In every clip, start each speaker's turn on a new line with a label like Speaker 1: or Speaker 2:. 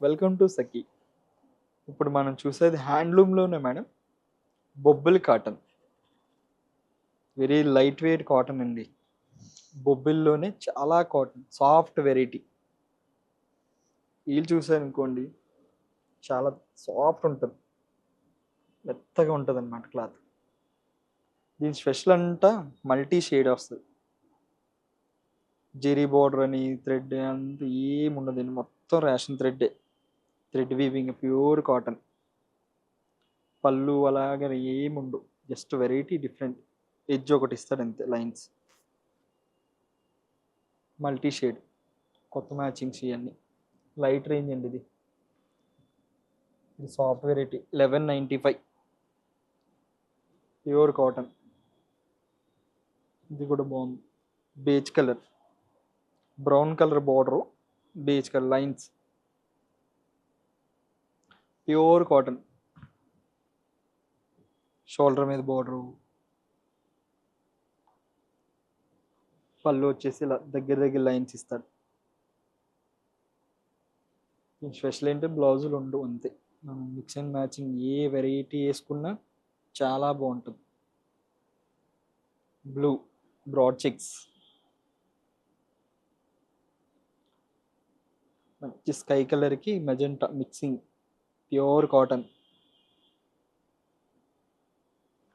Speaker 1: Welcome to సఖీ. ఇప్పుడు మనం చూసేది హ్యాండ్లూమ్లోనే madam. Bobbili cotton, very light weight cotton అండి. బొబ్బిల్లోనే చాలా కాటన్, సాఫ్ట్ వెరైటీ. వీళ్ళు చూసారనుకోండి, చాలా సాఫ్ట్ ఉంటుంది, మెత్తగా ఉంటుంది అన్నమాట క్లాత్. దీని స్పెషల్ అంతా మల్టీ షేడ్ వస్తుంది. జెరీ బోర్డర్ అని థ్రెడ్ అంత ఏమి ఉండదండి, మొత్తం ration thread weaving, pure cotton. పళ్ళు అలాగే ఏమి ఉండవు, జస్ట్ వెరైటీ డిఫరెంట్. ఎడ్జ్ ఒకటి ఇస్తాడు అంతే, లైన్స్. మల్టీ షేడ్, కొత్త మ్యాచింగ్స్ ఇవన్నీ. లైట్ రేంజ్ అండి ఇది. ఇది సాఫ్ట్ వెరైటీ, 1195, ప్యూర్ కాటన్. ఇది కూడా బాగుంది, beige colour, brown colour border, beige colour lines, pure cotton. Shoulder మీద బార్డరు, పళ్ళు వచ్చేసి ఇలా దగ్గర దగ్గర లైన్స్ ఇస్తాడు. స్పెషల్ ఏంటంటే బ్లౌజులు ఉండవు అంతే. మనం mix and matching A variety వేసుకున్నా చాలా బాగుంటుంది. బ్లూ బ్రాడ్ చెక్స్, మంచి స్కై కలర్కి మెజెంటా మిక్సింగ్, ప్యూర్ కాటన్.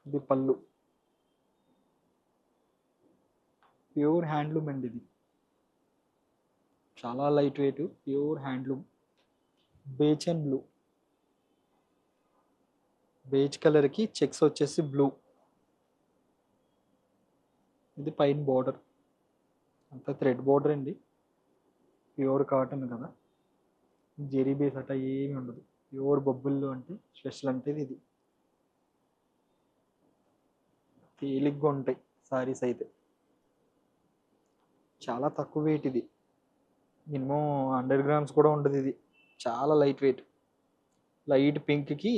Speaker 1: ఇది పళ్ళు, ప్యూర్ హ్యాండ్లూమ్ అండి ఇది. చాలా light wait, pure handloom. Beige and blue, beige కలర్కి చెక్స్ వచ్చేసి బ్లూ. ఇది పైన బార్డర్ అంతా థ్రెడ్ బార్డర్ అండి, ప్యూర్ కాటన్ కదా. జెరీ బేస్ అట్లా ఏమి ఉండదు, ప్యూర్ బొబ్బుల్లో. అంటే స్పెషల్ అంటే ఇది. తేలిగ్గా ఉంటాయి సారీస్ అయితే, చాలా తక్కువ వెయిట్ ఇది. మినిమం 100 గ్రామ్స్ కూడా ఉండదు ఇది, చాలా లైట్ వెయిట్. లైట్ పింక్కి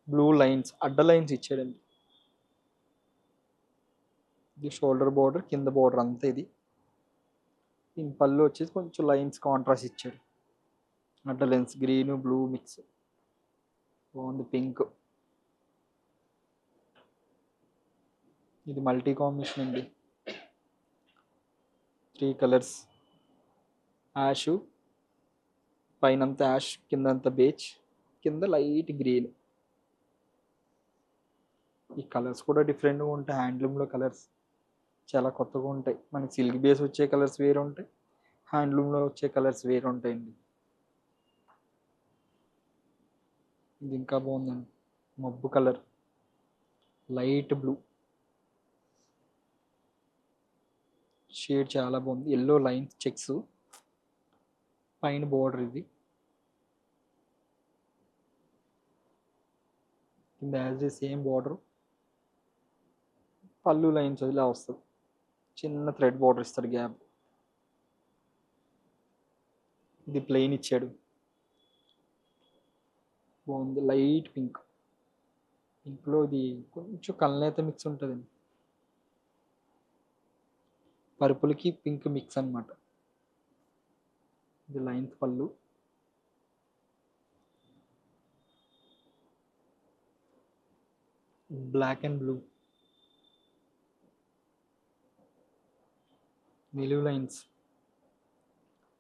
Speaker 1: బ్లూ లైన్స్, అడ్డ లైన్స్ ఇచ్చాడండి. ఇది షోల్డర్ బార్డర్, కింద బార్డర్ అంతా ఇది. దీని పళ్ళు వచ్చేసి కొంచెం లైన్స్ కాంట్రాస్ట్ ఇచ్చాడు, అడ్డ లైన్స్, గ్రీన్ బ్లూ మిక్స్, బాగుంది. పింక్, ఇది మల్టీ కాంబినేషన్ అండి. 3 కలర్స్, యాష్, పైనంతా యాష్, కిందంతా బేజ్, కింద లైట్ గ్రీన్. ఈ కలర్స్ కూడా డిఫరెంట్గా ఉంటాయి. హ్యాండ్లూమ్లో కలర్స్ చాలా కొత్తగా ఉంటాయి. మనకి సిల్క్ బేస్ వచ్చే కలర్స్ వేరు ఉంటాయి, హ్యాండ్లూమ్లో వచ్చే కలర్స్ వేరు ఉంటాయండి. ఇది ఇంకా బాగుందండి, మబ్బు కలర్, లైట్ బ్లూ షేడ్, చాలా బాగుంది. ఎల్లో లైన్స్ చెక్స్, పైన బార్డర్ ఇది, కింద యాజ్ సేమ్ బార్డర్, పళ్ళు లైన్స్ ఇలా వస్తుంది, చిన్న థ్రెడ్ బార్డర్ ఇస్తాడు గ్యాప్. ఇది ప్లెయిన్ ఇచ్చాడు, బాగుంది. లైట్ పింక్, పింక్లో ఇది కొంచెం కలనేత మిక్స్ ఉంటుందండి, పర్పుల్కి పింక్ మిక్స్ అనమాట. ఇది లైన్స్ పళ్ళు, బ్లాక్ అండ్ బ్లూ, నిలువు లైన్స్,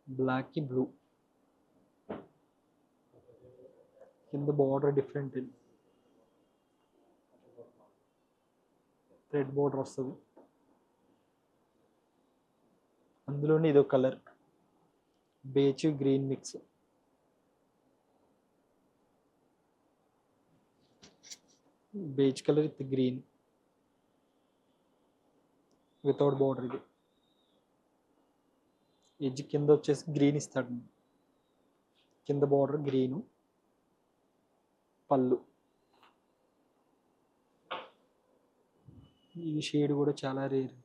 Speaker 1: బ్లాక్కి బ్లూ, కింద బార్డర్ డిఫరెంట్, థ్రెడ్ బార్డర్ వస్తుంది. అందులోనే ఇదో colour, beige green mix, beige colour with green, without border. ఇది ఎడ్జ్ కింద వచ్చేసి గ్రీన్ ఇస్తాడు, కింద బార్డర్ గ్రీను, పళ్ళు. ఈ షేడ్ కూడా చాలా రేర్,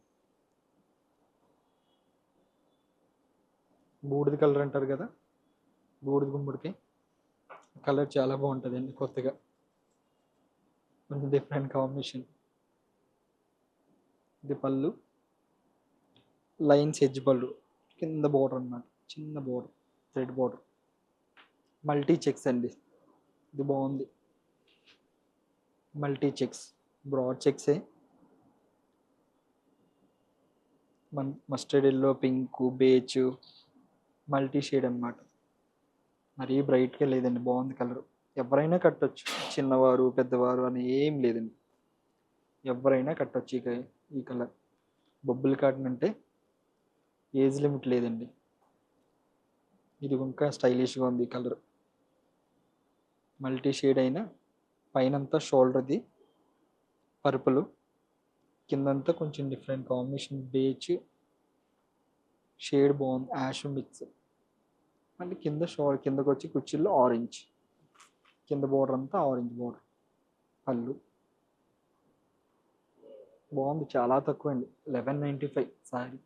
Speaker 1: బూడిద కలర్ అంటారు కదా, బూడిద గుమ్మడికాయ కలర్ చాలా బాగుంటుంది అండి, కొత్తగా కొంచెం డిఫరెంట్ కాంబినేషన్. ఇది పళ్ళు, లైన్స్ ఎడ్జ్ పళ్ళు, కింద బార్డర్ అన్నమాట, చిన్న border, thread border. Multi checks అండి. ఇది బాగుంది. మల్టీ చెక్స్, బ్రాడ్ చెక్సే. Mustard yellow, pink, beige, multi shade అన్నమాట. మరీ బ్రైట్గా లేదండి, బాగుంది కలర్. ఎవరైనా కట్టొచ్చు, చిన్నవారు పెద్దవారు అని ఏం లేదండి, ఎవరైనా కట్టొచ్చు ఈ కలర్. బొబ్బుల్ కాటన్ అంటే ఏజ్ లిమిట్ లేదండి. ఇది ఇంకా స్టైలిష్గా ఉంది ఈ కలర్. మల్టీ షేడ్ అయినా పైనంతా షోల్డర్ది పర్పుల్, కిందంతా కొంచెం డిఫరెంట్ కాంబినేషన్ బేచ్ షేడ్ బాగుంది, యాష్ మిక్స్. మళ్ళీ కిందకు వచ్చి కుర్చీల్లో ఆరెంజ్, కింద బోర్డర్ అంతా ఆరెంజ్ బోర్డర్. పళ్ళు బాగుంది, చాలా తక్కువ అండి, 1195 సారీ.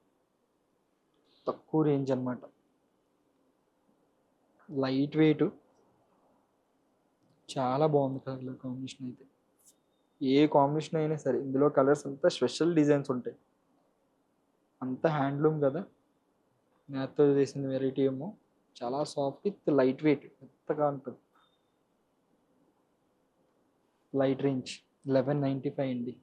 Speaker 1: తక్కువ రేంజ్ అనమాట, లైట్ వెయిట్, చాలా బాగుంది కలర్ కాంబినేషన్ అయితే. ఏ కాంబినేషన్ అయినా సరే, ఇందులో కలర్స్ అంతా స్పెషల్ డిజైన్స్ ఉంటాయి. అంతా హ్యాండ్లూమ్ కదా, నేతతో చేసిన వెరైటీ ఏమో, చాలా సాఫ్ట్ విత్ లైట్ వెయిట్, మెత్తగా ఉంటుంది. లైట్ రేంజ్ 1195 అండి.